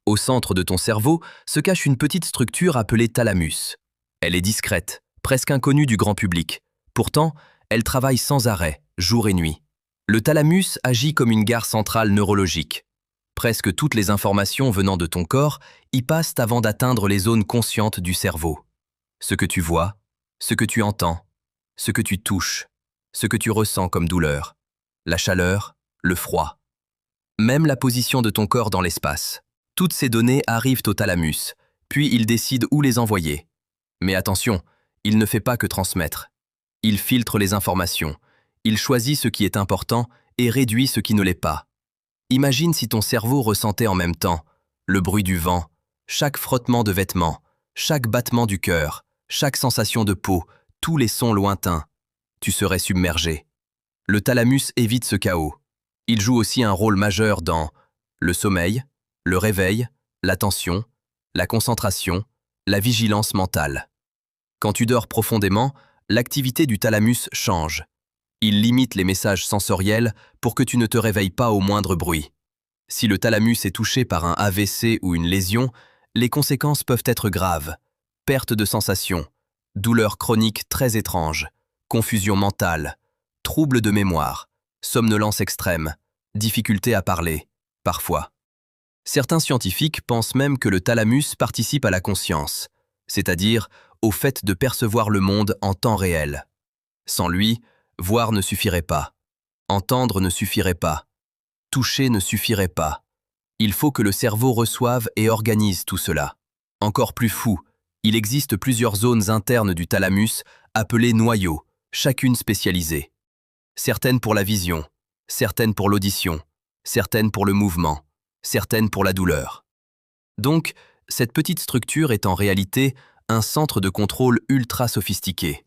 Au centre de ton cerveau se cache une petite structure appelée thalamus. Elle est discrète, presque inconnue du grand public. Pourtant, elle travaille sans arrêt, jour et nuit. Le thalamus agit comme une gare centrale neurologique. Presque toutes les informations venant de ton corps y passent avant d'atteindre les zones conscientes du cerveau. Ce que tu vois, ce que tu entends, ce que tu touches, ce que tu ressens comme douleur, la chaleur, le froid. Même la position de ton corps dans l'espace. Toutes ces données arrivent au thalamus, puis il décide où les envoyer. Mais attention, il ne fait pas que transmettre. Il filtre les informations, il choisit ce qui est important et réduit ce qui ne l'est pas. Imagine si ton cerveau ressentait en même temps le bruit du vent, chaque frottement de vêtements, chaque battement du cœur, chaque sensation de peau, tous les sons lointains. Tu serais submergé. Le thalamus évite ce chaos. Il joue aussi un rôle majeur dans le sommeil, le réveil, l'attention, la concentration, la vigilance mentale. Quand tu dors profondément, l'activité du thalamus change. Il limite les messages sensoriels pour que tu ne te réveilles pas au moindre bruit. Si le thalamus est touché par un AVC ou une lésion, les conséquences peuvent être graves. Perte de sensation, douleurs chroniques très étranges, confusion mentale, troubles de mémoire, somnolence extrême, difficulté à parler, parfois. Certains scientifiques pensent même que le thalamus participe à la conscience, c'est-à-dire au fait de percevoir le monde en temps réel. Sans lui, voir ne suffirait pas, entendre ne suffirait pas, toucher ne suffirait pas. Il faut que le cerveau reçoive et organise tout cela. Encore plus fou, il existe plusieurs zones internes du thalamus appelées noyaux, chacune spécialisée. Certaines pour la vision, certaines pour l'audition, certaines pour le mouvement, certaines pour la douleur. Donc, cette petite structure est en réalité un centre de contrôle ultra sophistiqué.